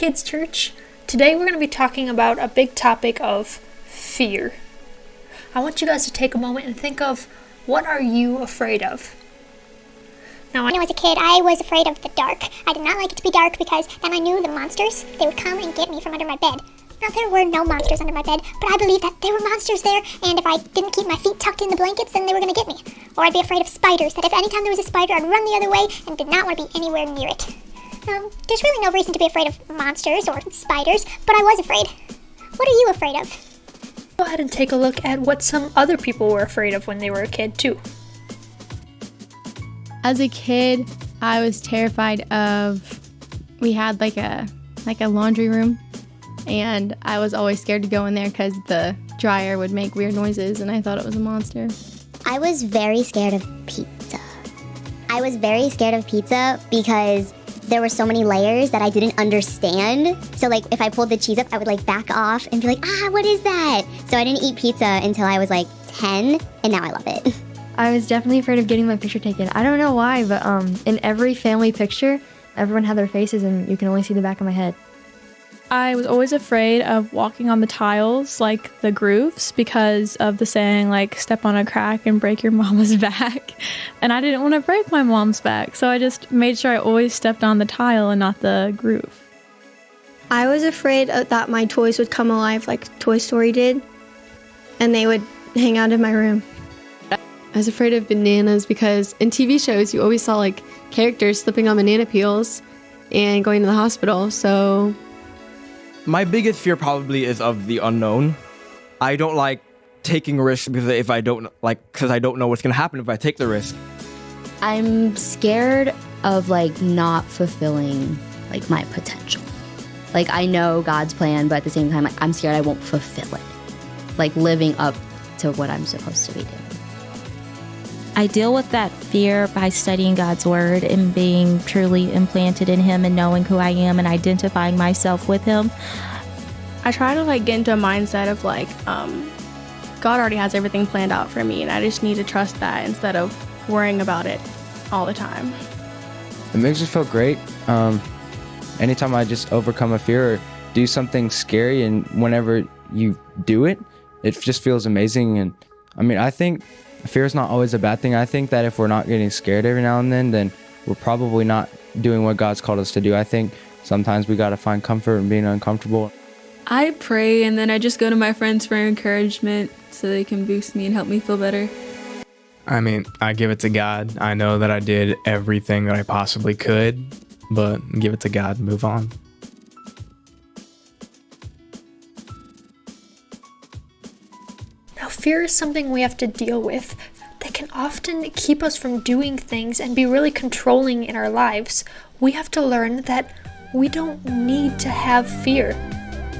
Kids Church. Today we're going to be talking about a big topic of fear. I want you guys to take a moment and think of, what are you afraid of? Now, when I was a kid, I was afraid of the dark. I did not like it to be dark because then I knew the monsters, they would come and get me from under my bed. Now, there were no monsters under my bed, but I believed that there were monsters there, and if I didn't keep my feet tucked in the blankets, then they were going to get me. Or I'd be afraid of spiders, that if anytime there was a spider, I'd run the other way and did not want to be anywhere near it. There's really no reason to be afraid of monsters or spiders, but I was afraid. What are you afraid of? Go ahead and take a look at what some other people were afraid of when they were a kid, too. As a kid, I was terrified of, we had like a laundry room, and I was always scared to go in there because the dryer would make weird noises and I thought it was a monster. I was very scared of pizza. I was very scared of pizza because there were so many layers that I didn't understand. So like if I pulled the cheese up, I would like back off and be like, what is that? So I didn't eat pizza until I was like 10, and now I love it. I was definitely afraid of getting my picture taken. I don't know why, but in every family picture, everyone had their faces and you can only see the back of my head. I was always afraid of walking on the tiles, like the grooves, because of the saying, like, step on a crack and break your mama's back. And I didn't want to break my mom's back, so I just made sure I always stepped on the tile and not the groove. I was afraid that my toys would come alive like Toy Story did, and they would hang out in my room. I was afraid of bananas because in TV shows you always saw like characters slipping on banana peels and going to the hospital, so... My biggest fear probably is of the unknown. I don't like taking risks because I don't know what's gonna happen if I take the risk. I'm scared of like not fulfilling like my potential. Like I know God's plan, but at the same time, like, I'm scared I won't fulfill it. Like living up to what I'm supposed to be doing. I deal with that fear by studying God's word and being truly implanted in him and knowing who I am and identifying myself with him. I try to like get into a mindset of like, God already has everything planned out for me and I just need to trust that instead of worrying about it all the time. It makes me feel great. Anytime I just overcome a fear or do something scary, and whenever you do it, it just feels amazing. And I mean, I think fear is not always a bad thing. I think that if we're not getting scared every now and then we're probably not doing what God's called us to do. I think sometimes we got to find comfort in being uncomfortable. I pray and then I just go to my friends for encouragement so they can boost me and help me feel better. I mean, I give it to God. I know that I did everything that I possibly could, but give it to God, move on. Now, fear is something we have to deal with that can often keep us from doing things and be really controlling in our lives. We have to learn that we don't need to have fear.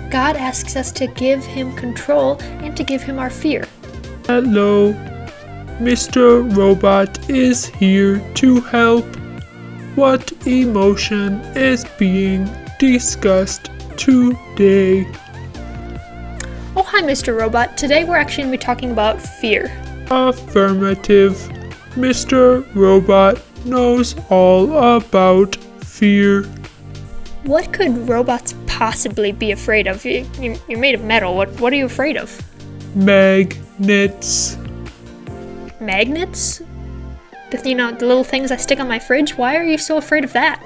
God asks us to give him control and to give him our fear. Hello, Mr. Robot is here to help. What emotion is being discussed today? Oh, hi, Mr. Robot. Today we're actually going to be talking about fear. Affirmative. Mr. Robot knows all about fear. What could robots possibly be afraid of? You're made of metal. What are you afraid of? Magnets. Magnets? The little things I stick on my fridge? Why are you so afraid of that?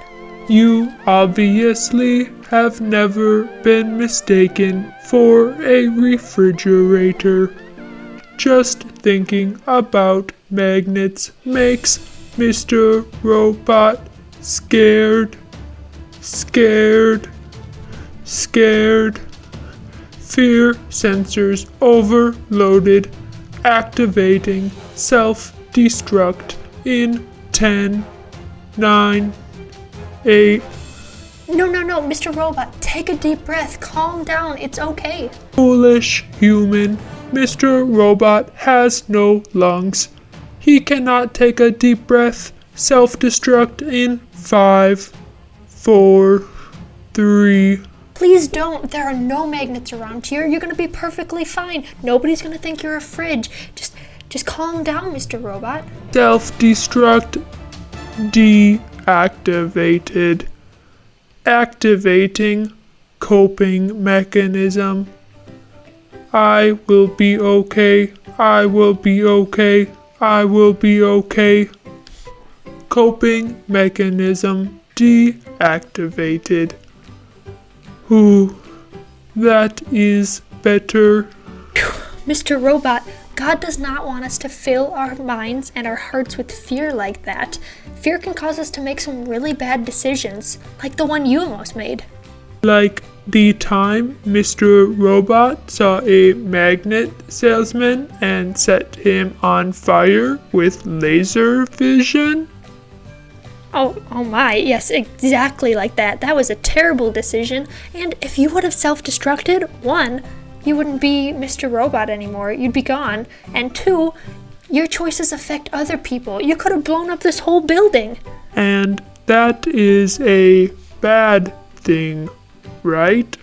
You obviously have never been mistaken for a refrigerator. Just thinking about magnets makes Mr. Robot scared. Scared. Fear sensors overloaded. Activating self-destruct in 10, 9, 8. No, Mr. Robot, take a deep breath. Calm down. It's okay. Foolish human. Mr. Robot has no lungs. He cannot take a deep breath. Self-destruct in 5, 4, 3. Please don't. There are no magnets around here. You're going to be perfectly fine. Nobody's going to think you're a fridge. Just calm down, Mr. Robot. Self-destruct deactivated. Activating coping mechanism. I will be okay. I will be okay. I will be okay. Coping mechanism deactivated. Ooh, that is better. Mr. Robot, God does not want us to fill our minds and our hearts with fear like that. Fear can cause us to make some really bad decisions, like the one you almost made. Like the time Mr. Robot saw a magnet salesman and set him on fire with laser vision? Oh my, yes, exactly like that. That was a terrible decision, and if you would have self-destructed, 1, you wouldn't be Mr. Robot anymore, you'd be gone, and 2, your choices affect other people. You could have blown up this whole building. And that is a bad thing, right?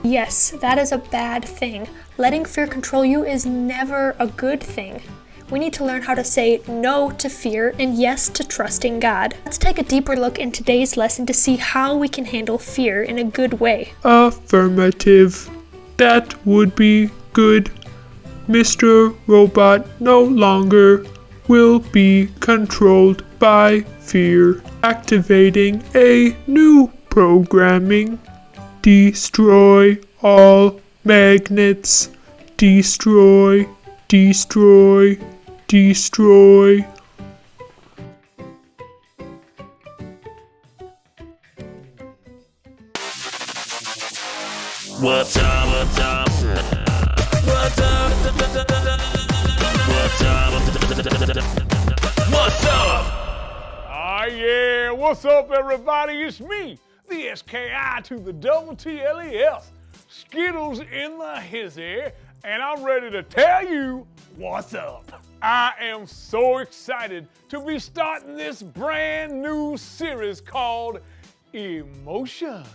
Yes, that is a bad thing. Letting fear control you is never a good thing. We need to learn how to say no to fear and yes to trusting God. Let's take a deeper look in today's lesson to see how we can handle fear in a good way. Affirmative. That would be good. Mr. Robot no longer will be controlled by fear. Activating a new programming. Destroy all magnets. Destroy, destroy, destroy. What's up? What's up? What's up? What's up? What's up? Ah, yeah. What's up, everybody? It's me, the SKI to the double TLES, Skittles in the hizzy, and I'm ready to tell you what's up. I am so excited to be starting this brand new series called Emotions.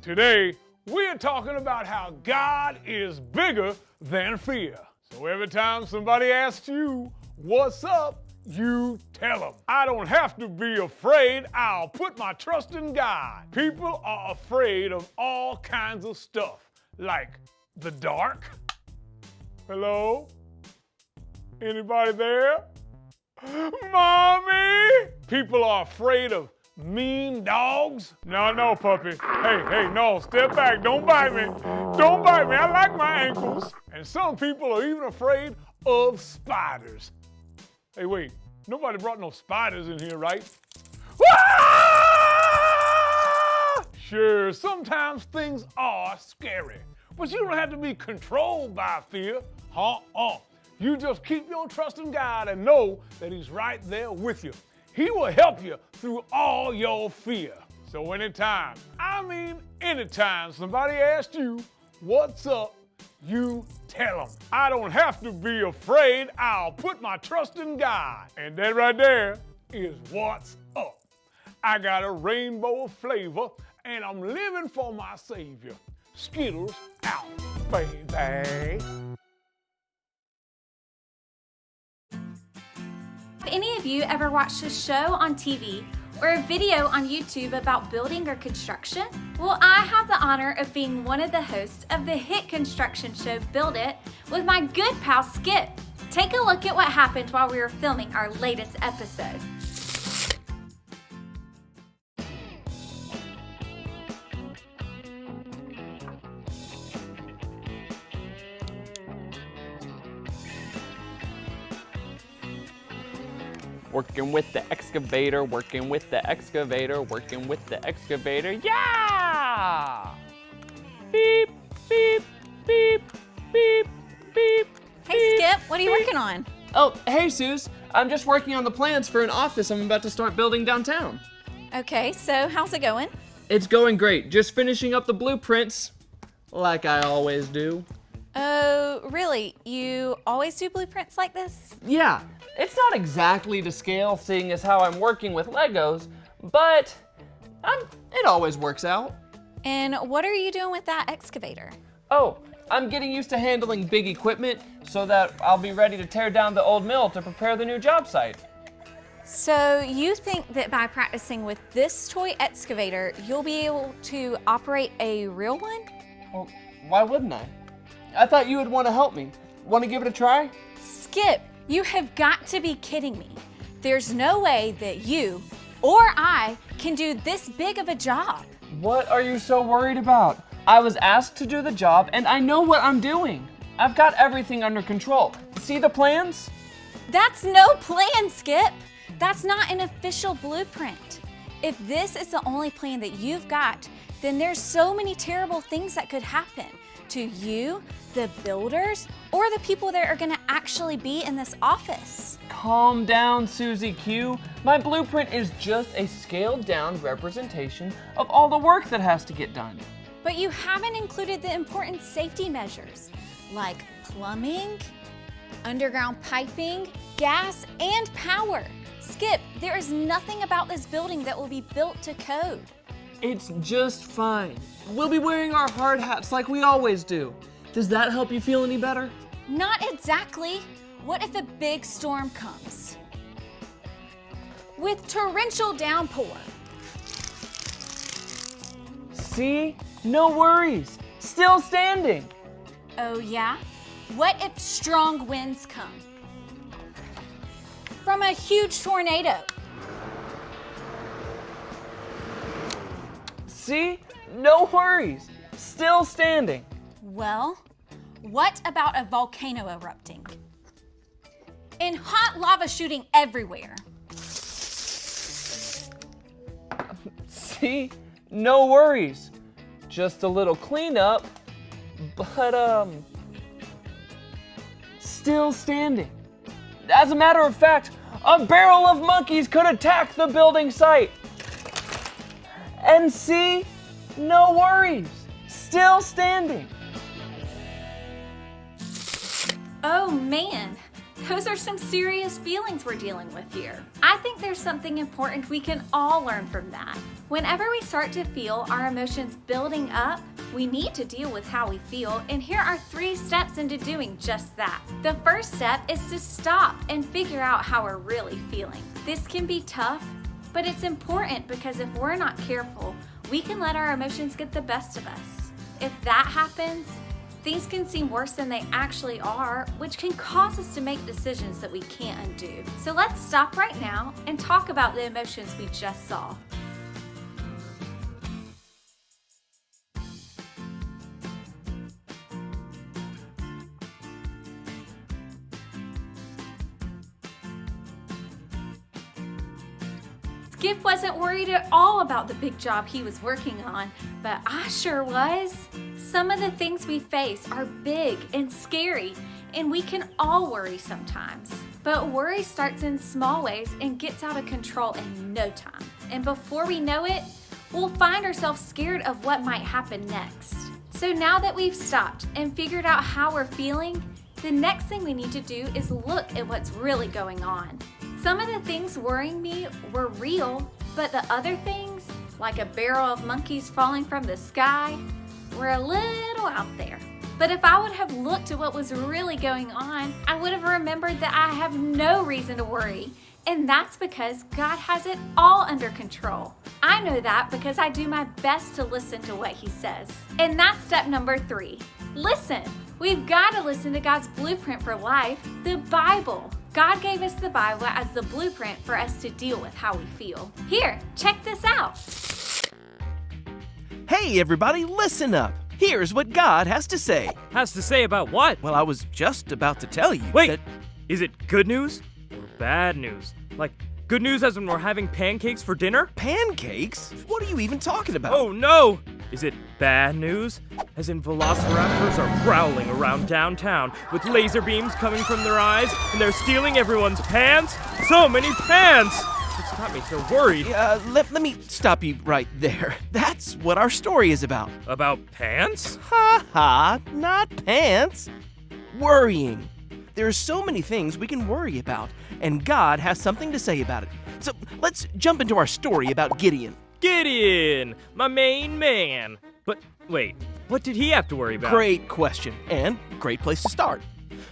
Today, we're talking about how God is bigger than fear. So every time somebody asks you, what's up, you tell them. I don't have to be afraid. I'll put my trust in God. People are afraid of all kinds of stuff, like the dark. Hello? Anybody there? Mommy? People are afraid of mean dogs? No, puppy. Hey, no, step back. Don't bite me. Don't bite me. I like my ankles. And some people are even afraid of spiders. Hey, wait. Nobody brought no spiders in here, right? Ah! Sure, sometimes things are scary, but you don't have to be controlled by fear. You just keep your trust in God and know that He's right there with you. He will help you through all your fear. So anytime somebody asks you, what's up, you tell them. I don't have to be afraid. I'll put my trust in God. And that right there is what's up. I got a rainbow of flavor, and I'm living for my Savior. Skittles out, baby. Have any of you ever watched a show on TV or a video on YouTube about building or construction? Well, I have the honor of being one of the hosts of the hit construction show Build It with my good pal Skip. Take a look at what happened while we were filming our latest episode. Working with the excavator, working with the excavator, working with the excavator. Yeah! Beep, beep, beep, beep, beep. Hey, Skip, what are you working on? Oh, hey, Suze. I'm just working on the plans for an office I'm about to start building downtown. Okay, so how's it going? It's going great. Just finishing up the blueprints, like I always do. Oh, really? You always do blueprints like this? Yeah. It's not exactly to scale, seeing as how I'm working with Legos, but it always works out. And what are you doing with that excavator? Oh, I'm getting used to handling big equipment so that I'll be ready to tear down the old mill to prepare the new job site. So you think that by practicing with this toy excavator, you'll be able to operate a real one? Well, why wouldn't I? I thought you would want to help me. Want to give it a try? Skip, you have got to be kidding me. There's no way that you or I can do this big of a job. What are you so worried about? I was asked to do the job and I know what I'm doing. I've got everything under control. See the plans? That's no plan, Skip. That's not an official blueprint. If this is the only plan that you've got, then there's so many terrible things that could happen to you, the builders, or the people that are gonna actually be in this office. Calm down, Susie Q. My blueprint is just a scaled down representation of all the work that has to get done. But you haven't included the important safety measures, like plumbing, underground piping, gas, and power. Skip, there is nothing about this building that will be built to code. It's just fine. We'll be wearing our hard hats like we always do. Does that help you feel any better? Not exactly. What if a big storm comes? With torrential downpour. See? No worries. Still standing. Oh yeah? What if strong winds come? From a huge tornado. See? No worries. Still standing. Well, what about a volcano erupting? And hot lava shooting everywhere. See? No worries. Just a little cleanup, but still standing. As a matter of fact, a barrel of monkeys could attack the building site. And see? No worries. Still standing. Oh man, those are some serious feelings we're dealing with here. I think there's something important we can all learn from that. Whenever we start to feel our emotions building up, we need to deal with how we feel, and here are 3 steps into doing just that. The first step is to stop and figure out how we're really feeling. This can be tough, but it's important because if we're not careful, we can let our emotions get the best of us. If that happens, things can seem worse than they actually are, which can cause us to make decisions that we can't undo. So let's stop right now and talk about the emotions we just saw. Skip wasn't worried at all about the big job he was working on, but I sure was. Some of the things we face are big and scary, and we can all worry sometimes. But worry starts in small ways and gets out of control in no time. And before we know it, we'll find ourselves scared of what might happen next. So now that we've stopped and figured out how we're feeling, the next thing we need to do is look at what's really going on. Some of the things worrying me were real, but the other things, like a barrel of monkeys falling from the sky, were a little out there. But if I would have looked at what was really going on, I would have remembered that I have no reason to worry. And that's because God has it all under control. I know that because I do my best to listen to what He says. And that's step number 3. Listen. We've got to listen to God's blueprint for life, the Bible. God gave us the Bible as the blueprint for us to deal with how we feel. Here, check this out. Hey everybody, listen up. Here's what God has to say. Has to say about what? Well, I was just about to tell you. Wait, that... is it good news or bad news? Like, good news as when we're having pancakes for dinner? Pancakes? What are you even talking about? Oh no! Is it bad news? As in velociraptors are prowling around downtown with laser beams coming from their eyes and they're stealing everyone's pants? So many pants! It's got me so worried. Let me stop you right there. That's what our story is about. About pants? Ha ha, not pants. Worrying. There are so many things we can worry about, and God has something to say about it. So let's jump into our story about Gideon. Gideon, my main man. But wait, what did he have to worry about? Great question, and great place to start.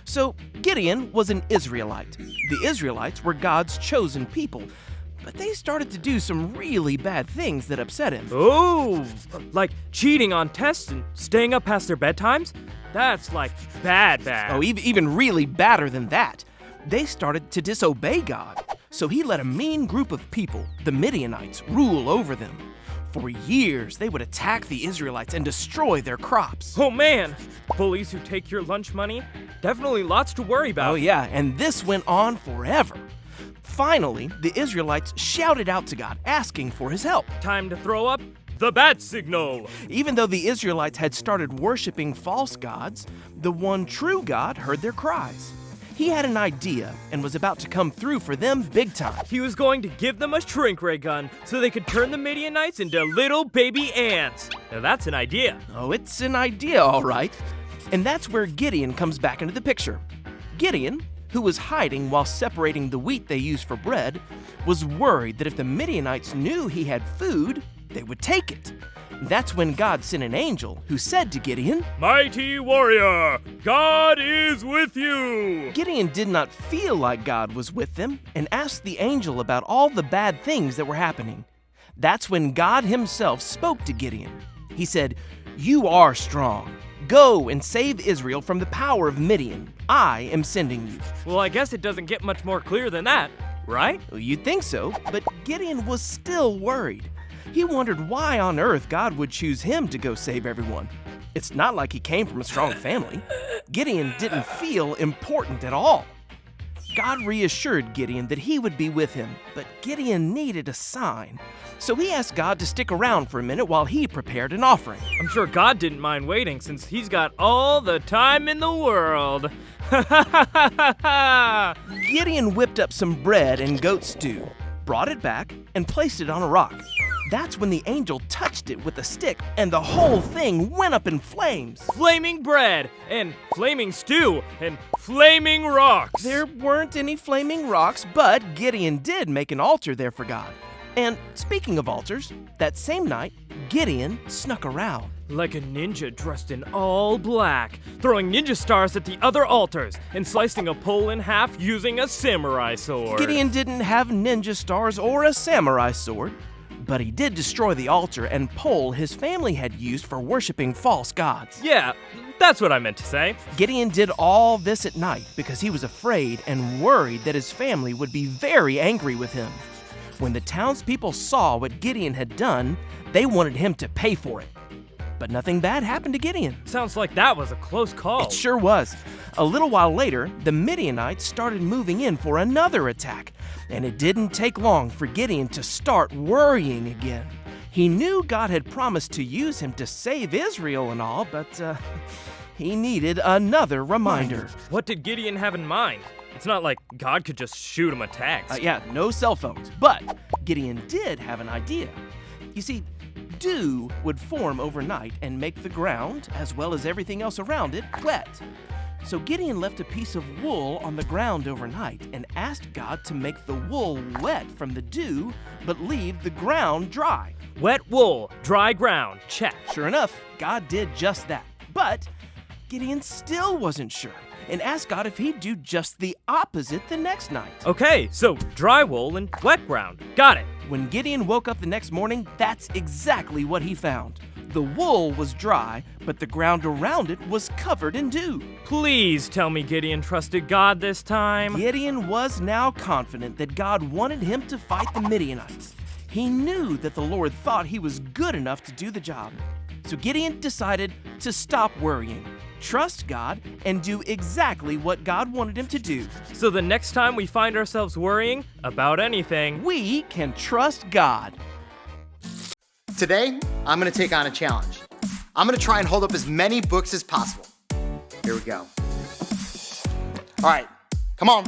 So Gideon was an Israelite. The Israelites were God's chosen people. but they started to do some really bad things that upset him. Oh, like cheating on tests and staying up past their bedtimes? That's like bad. Oh, even really badder than that. They started to disobey God, so he let a mean group of people, the Midianites, rule over them. For years, they would attack the Israelites and destroy their crops. Oh man, bullies who take your lunch money? Definitely lots to worry about. Oh yeah, and this went on forever. Finally, the Israelites shouted out to God, asking for his help. Time to throw up the bat signal. Even though the Israelites had started worshiping false gods, the one true God heard their cries. He had an idea and was about to come through for them big time. He was going to give them a shrink ray gun so they could turn the Midianites into little baby ants. Now that's an idea. Oh, it's an idea, all right. And that's where Gideon comes back into the picture. Gideon, who was hiding while separating the wheat they used for bread, was worried that if the Midianites knew he had food, they would take it. That's when God sent an angel who said to Gideon, "Mighty warrior, God is with you." Gideon did not feel like God was with them and asked the angel about all the bad things that were happening. That's when God himself spoke to Gideon. He said, "You are strong. Go and save Israel from the power of Midian. I am sending you." Well, I guess it doesn't get much more clear than that, right? Well, you'd think so, but Gideon was still worried. He wondered why on earth God would choose him to go save everyone. It's not like he came from a strong family. Gideon didn't feel important at all. God reassured Gideon that he would be with him, but Gideon needed a sign. So he asked God to stick around for a minute while he prepared an offering. I'm sure God didn't mind waiting since he's got all the time in the world. Gideon whipped up some bread and goat stew, brought it back, and placed it on a rock. That's when the angel touched it with a stick, and the whole thing went up in flames. Flaming bread, and flaming stew, and flaming rocks. There weren't any flaming rocks, but Gideon did make an altar there for God. And speaking of altars, that same night, Gideon snuck around. Like a ninja dressed in all black, throwing ninja stars at the other altars, and slicing a pole in half using a samurai sword. Gideon didn't have ninja stars or a samurai sword, but he did destroy the altar and pole his family had used for worshiping false gods. Yeah, that's what I meant to say. Gideon did all this at night because he was afraid and worried that his family would be very angry with him. When the townspeople saw what Gideon had done, they wanted him to pay for it. But nothing bad happened to Gideon. Sounds like that was a close call. It sure was. A little while later, the Midianites started moving in for another attack, and it didn't take long for Gideon to start worrying again. He knew God had promised to use him to save Israel and all, but he needed another reminder. What did Gideon have in mind? It's not like God could just shoot him a text. Yeah, no cell phones, but Gideon did have an idea. You see, dew would form overnight and make the ground, as well as everything else around it, wet. So Gideon left a piece of wool on the ground overnight and asked God to make the wool wet from the dew, but leave the ground dry. Wet wool, dry ground, check. Sure enough, God did just that. But Gideon still wasn't sure and asked God if he'd do just the opposite the next night. Okay, so dry wool and wet ground. Got it. When Gideon woke up the next morning, that's exactly what he found. The wool was dry, but the ground around it was covered in dew. Please tell me Gideon trusted God this time. Gideon was now confident that God wanted him to fight the Midianites. He knew that the Lord thought he was good enough to do the job. So Gideon decided to stop worrying, trust God, and do exactly what God wanted him to do. So the next time we find ourselves worrying about anything, we can trust God. Today, I'm going to take on a challenge. I'm going to try and hold up as many books as possible. Here we go. All right, come on.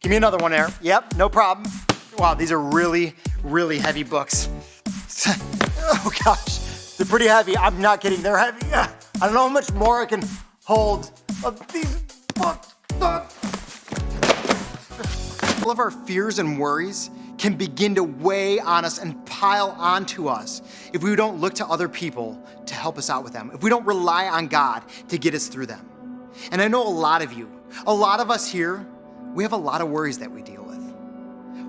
Give me another one there. Yep, no problem. Wow, these are really, really heavy books. Oh gosh, they're pretty heavy. I'm not kidding, they're heavy. I don't know how much more I can hold of these books. All of our fears and worries can begin to weigh on us and pile onto us if we don't look to other people to help us out with them, if we don't rely on God to get us through them. And I know a lot of us here, we have a lot of worries that we deal with.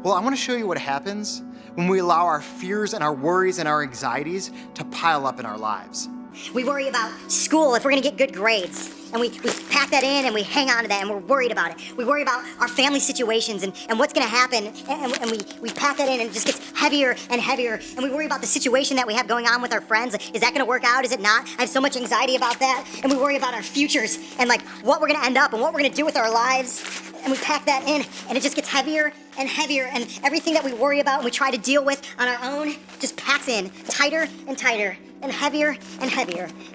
Well, I want to show you what happens when we allow our fears and our worries and our anxieties to pile up in our lives. We worry about school, if we're gonna get good grades. And we pack that in and we hang on to that and we're worried about it. We worry about our family situations and what's gonna happen. And we pack that in and it just gets heavier and heavier. And we worry about the situation that we have going on with our friends. Is that gonna work out? Is it not? I have so much anxiety about that. And we worry about our futures and like what we're gonna end up and what we're gonna do with our lives. And we pack that in and it just gets heavier and heavier. And everything that we worry about and we try to deal with on our own just packs in tighter and tighter and heavier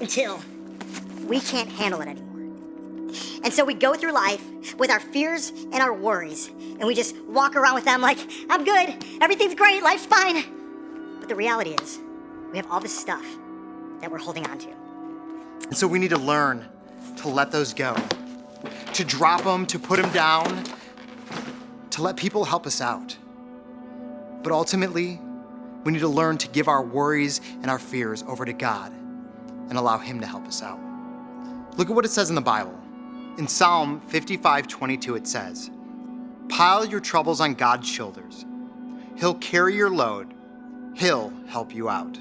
until we can't handle it anymore. And so we go through life with our fears and our worries, and we just walk around with them like, I'm good, everything's great, life's fine. But the reality is, we have all this stuff that we're holding on to. And so we need to learn to let those go, to drop them, to put them down, to let people help us out. But ultimately, we need to learn to give our worries and our fears over to God and allow Him to help us out. Look at what it says in the Bible. In Psalm 55:22, it says, "Pile your troubles on God's shoulders. He'll carry your load. He'll help you out."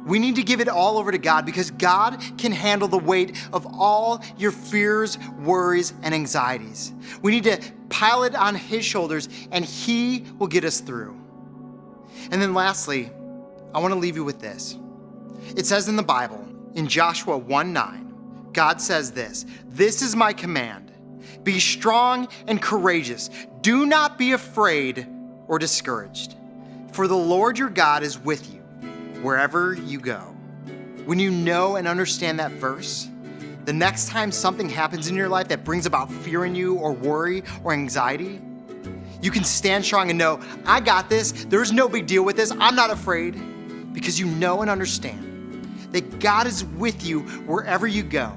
We need to give it all over to God because God can handle the weight of all your fears, worries, and anxieties. We need to pile it on His shoulders and He will get us through. And then lastly, I want to leave you with this. It says in the Bible, in Joshua 1:9, God says this, "This is my command. Be strong and courageous. Do not be afraid or discouraged. For the Lord your God is with you wherever you go." When you know and understand that verse, the next time something happens in your life that brings about fear in you or worry or anxiety, you can stand strong and know, I got this. There's no big deal with this. I'm not afraid, because you know and understand that God is with you wherever you go,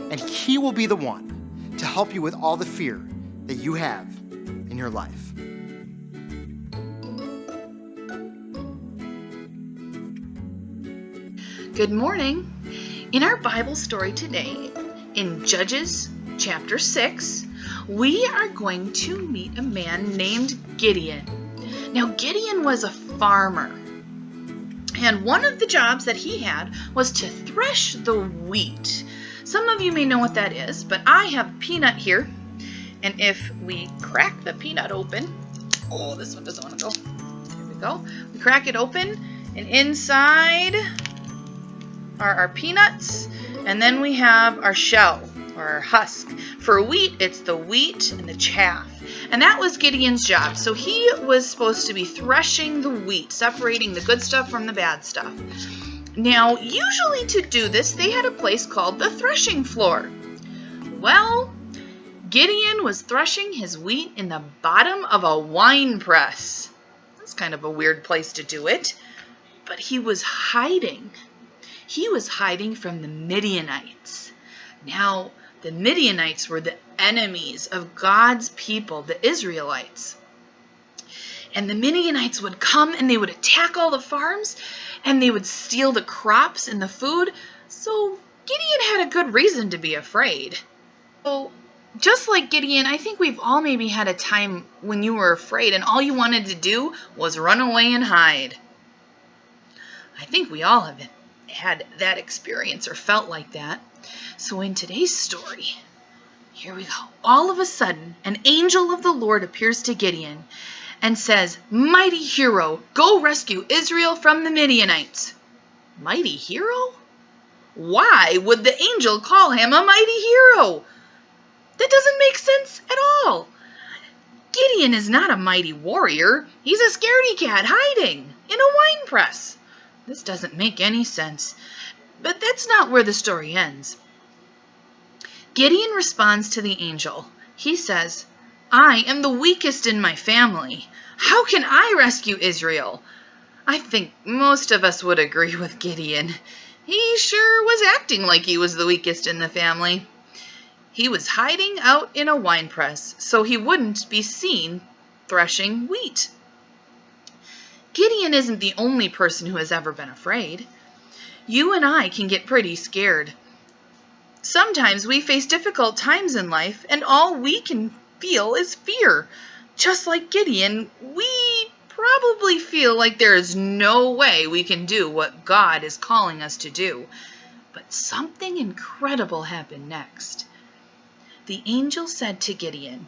and He will be the one to help you with all the fear that you have in your life. Good morning. In our Bible story today, in Judges chapter 6, we are going to meet a man named Gideon. Now, Gideon was a farmer, and one of the jobs that he had was to thresh the wheat. Some of you may know what that is, but I have peanut here, and if we crack the peanut open, oh, this one doesn't want to go. Here we go. We crack it open, and inside are our peanuts, and then we have our shell, or our husk. For wheat, it's the wheat and the chaff. And that was Gideon's job. So he was supposed to be threshing the wheat, separating the good stuff from the bad stuff. Now, usually to do this, they had a place called the threshing floor. Well, Gideon was threshing his wheat in the bottom of a wine press. That's kind of a weird place to do it. But he was hiding. He was hiding from the Midianites. Now, the Midianites were the enemies of God's people, the Israelites. And the Midianites would come and they would attack all the farms and they would steal the crops and the food. So Gideon had a good reason to be afraid. So just like Gideon, I think we've all maybe had a time when you were afraid and all you wanted to do was run away and hide. I think we all have had that experience or felt like that. So in today's story, here we go. All of a sudden, an angel of the Lord appears to Gideon and says, "Mighty hero, go rescue Israel from the Midianites." Mighty hero? Why would the angel call him a mighty hero? That doesn't make sense at all. Gideon is not a mighty warrior. He's a scaredy cat hiding in a wine press. This doesn't make any sense. But that's not where the story ends. Gideon responds to the angel. He says, "I am the weakest in my family. How can I rescue Israel?" I think most of us would agree with Gideon. He sure was acting like he was the weakest in the family. He was hiding out in a wine press so he wouldn't be seen threshing wheat. Gideon isn't the only person who has ever been afraid. You and I can get pretty scared. Sometimes we face difficult times in life, and all we can feel is fear. Just like Gideon, we probably feel like there is no way we can do what God is calling us to do. But something incredible happened next. The angel said to Gideon,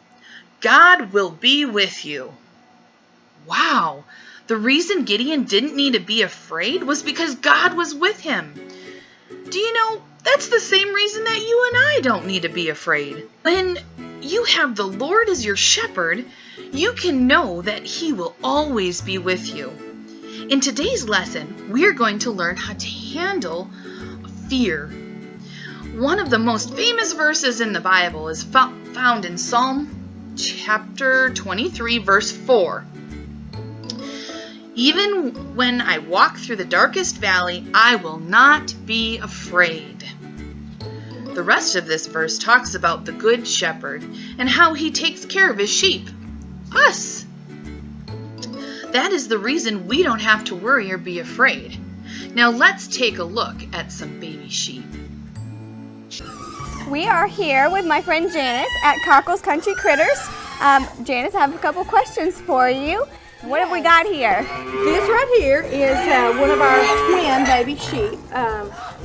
"God will be with you." Wow! The reason Gideon didn't need to be afraid was because God was with him. Do you know, that's the same reason that you and I don't need to be afraid. When you have the Lord as your shepherd, you can know that He will always be with you. In today's lesson, we're going to learn how to handle fear. One of the most famous verses in the Bible is found in Psalm chapter 23, verse 4. Even when I walk through the darkest valley, I will not be afraid. The rest of this verse talks about the Good Shepherd and how he takes care of his sheep, us. That is the reason we don't have to worry or be afraid. Now let's take a look at some baby sheep. We are here with my friend Janice at Cockles Country Critters. Janice, I have a couple questions for you. What have we got here? This right here is one of our twin baby sheep.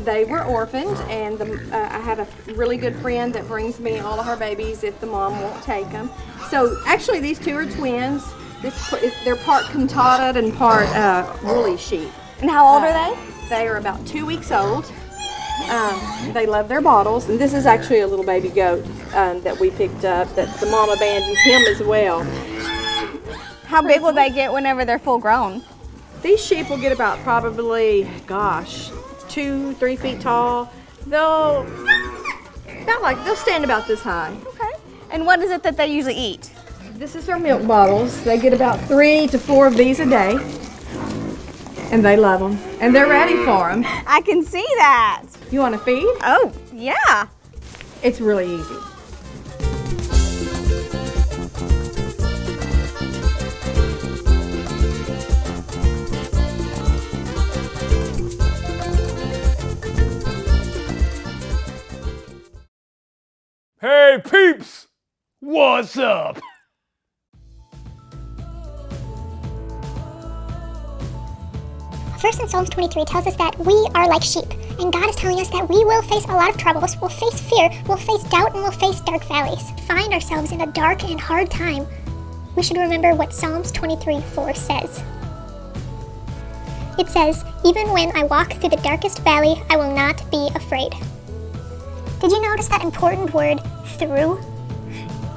They were orphaned, and I have a really good friend that brings me all of her babies if the mom won't take them. So actually these two are twins. They're part Cantata and part woolly sheep. And how old are they? They are about 2 weeks old. They love their bottles, and this is actually a little baby goat that we picked up that the mom abandoned him as well. How big will they get whenever they're full grown? These sheep will get about probably, 2-3 feet tall. They'll stand about this high. Okay. And what is it that they usually eat? This is their milk bottles. They get about 3 to 4 of these a day. And they love them. And they're ready for them. I can see that. You want to feed? Oh, yeah. It's really easy. Hey peeps, what's up? Verse in Psalms 23 tells us that we are like sheep, and God is telling us that we will face a lot of troubles, we'll face fear, we'll face doubt, and we'll face dark valleys. Find ourselves in a dark and hard time. We should remember what Psalms 23:4 says. It says, "Even when I walk through the darkest valley, I will not be afraid." Did you notice that important word, through?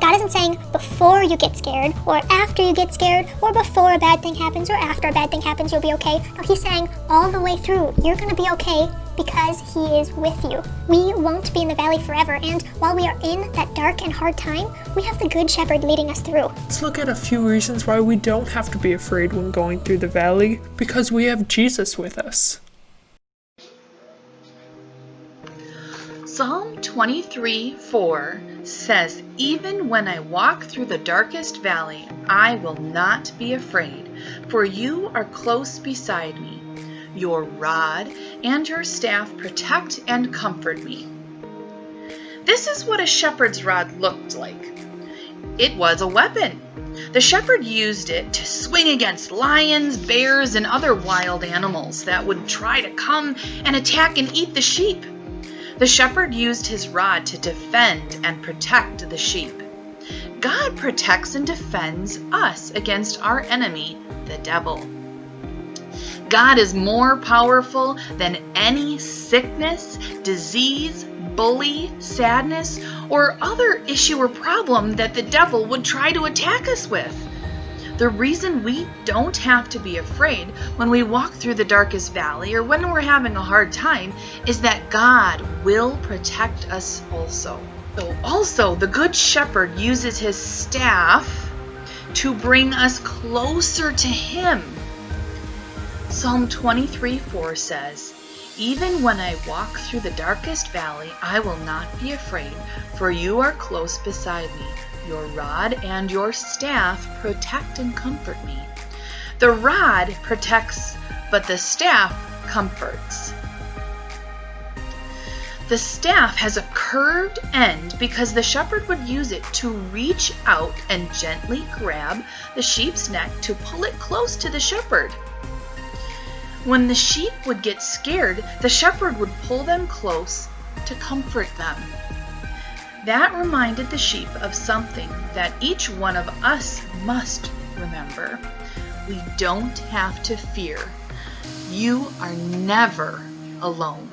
God isn't saying before you get scared, or after you get scared, or before a bad thing happens, or after a bad thing happens, you'll be okay. No, He's saying all the way through, you're going to be okay because He is with you. We won't be in the valley forever, and while we are in that dark and hard time, we have the Good Shepherd leading us through. Let's look at a few reasons why we don't have to be afraid when going through the valley, because we have Jesus with us. Psalm 23:4 says, "Even when I walk through the darkest valley, I will not be afraid, for you are close beside me. Your rod and your staff protect and comfort me." This is what a shepherd's rod looked like. It was a weapon. The shepherd used it to swing against lions, bears, and other wild animals that would try to come and attack and eat the sheep. The shepherd used his rod to defend and protect the sheep. God protects and defends us against our enemy, the devil. God is more powerful than any sickness, disease, bully, sadness, or other issue or problem that the devil would try to attack us with. The reason we don't have to be afraid when we walk through the darkest valley or when we're having a hard time is that God will protect us also. Also, the Good Shepherd uses his staff to bring us closer to Him. Psalm 23:4 says, "Even when I walk through the darkest valley, I will not be afraid, for you are close beside me. Your rod and your staff protect and comfort me." The rod protects, but the staff comforts. The staff has a curved end because the shepherd would use it to reach out and gently grab the sheep's neck to pull it close to the shepherd. When the sheep would get scared, the shepherd would pull them close to comfort them. That reminded the sheep of something that each one of us must remember. We don't have to fear. You are never alone.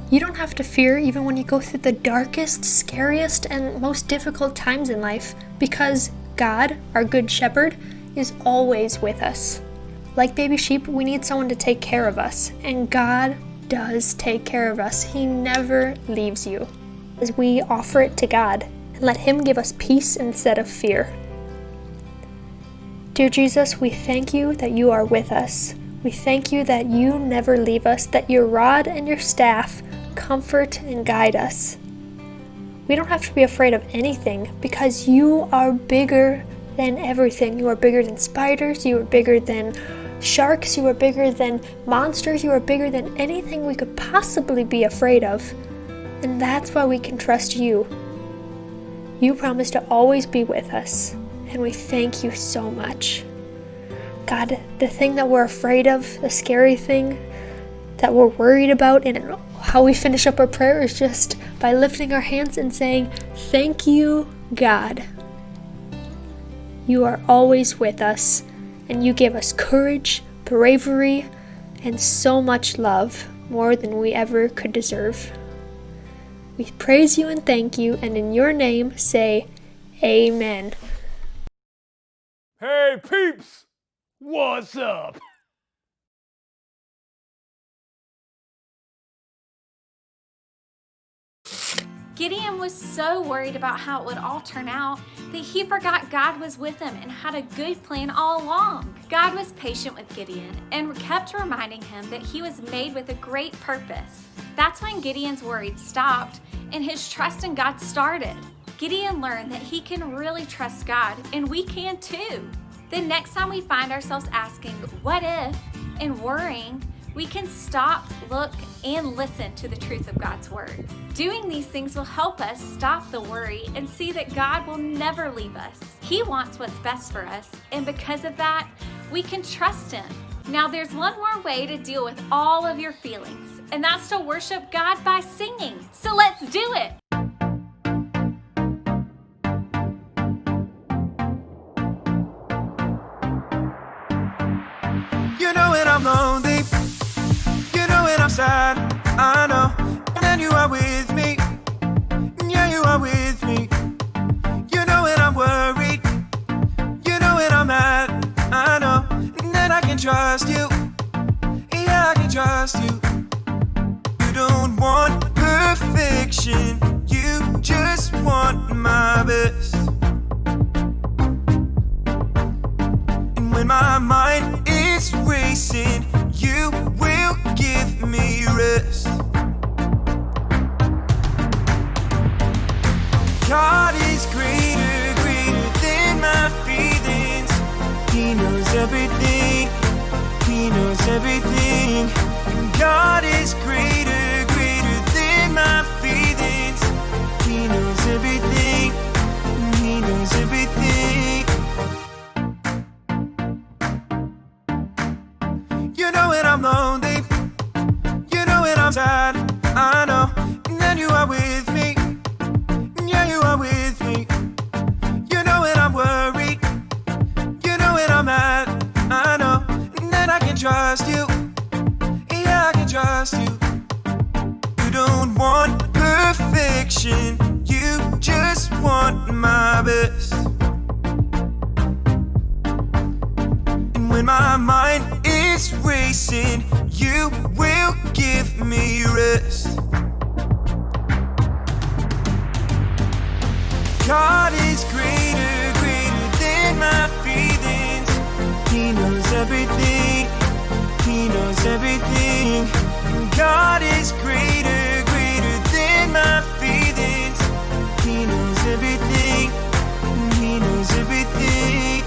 You don't have to fear even when you go through the darkest, scariest, and most difficult times in life, because God, our good shepherd, is always with us. Like baby sheep, we need someone to take care of us, and God does take care of us. He never leaves you. As we offer it to God and let Him give us peace instead of fear. Dear Jesus, we thank you that you are with us. We thank you that you never leave us, that your rod and your staff comfort and guide us. We don't have to be afraid of anything because you are bigger than everything. You are bigger than spiders, you are bigger than sharks, you are bigger than monsters, you are bigger than anything we could possibly be afraid of. And that's why we can trust you. You promise to always be with us, and we thank you so much. God, the thing that we're afraid of, the scary thing that we're worried about, and how we finish up our prayer is just by lifting our hands and saying, thank you, God. You are always with us, and you give us courage, bravery, and so much love, more than we ever could deserve. We praise you and thank you, and in your name say, Amen. Hey peeps, what's up? Gideon was so worried about how it would all turn out that he forgot God was with him and had a good plan all along. God was patient with Gideon and kept reminding him that he was made with a great purpose. That's when Gideon's worries stopped and his trust in God started. Gideon learned that he can really trust God, and we can too. The next time we find ourselves asking, what if, and worrying, we can stop, look, and listen to the truth of God's word. Doing these things will help us stop the worry and see that God will never leave us. He wants what's best for us, and because of that, we can trust Him. Now there's one more way to deal with all of your feelings, and that's to worship God by singing. So let's do it! You know when I'm lonely, you know when I'm sad, I know. And then you are with me, yeah, you are with me. You know when I'm worried, you know when I'm mad, I know. And then I can trust you, yeah, I can trust you. You don't want perfection, you just want my best. And when my mind is racing, you will give me rest. God is greater, greater than my feelings. He knows everything, He knows everything. God is greater, greater than my feelings. He knows everything, He knows everything. You know when I'm lonely, you know when I'm sad, I know. And then you are with me, yeah, you are with me. You know when I'm worried, you know when I'm mad, I know. And then I can trust you, yeah, I can trust you. You don't want perfection, you just want my best. And when my mind is racing, you will give me rest. God is greater, greater than my feelings. He knows everything, He knows everything. God is greater, greater than my feelings. He knows everything, He knows everything.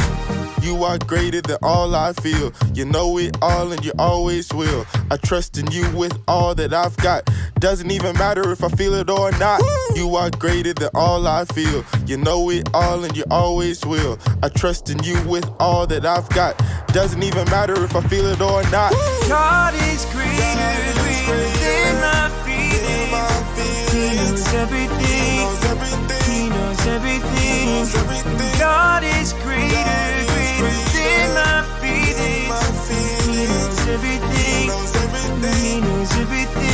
You You are greater than all I feel. You know it all and you always will. I trust in you with all that I've got. Doesn't even matter if I feel it or not. You are greater than all I feel. You know it all and you always will. I trust in you with all that I've got. Doesn't even matter if I feel it or not. God is greater than my feelings. He knows everything. He knows everything. God is greater than my feelings. He knows everything. He knows everything.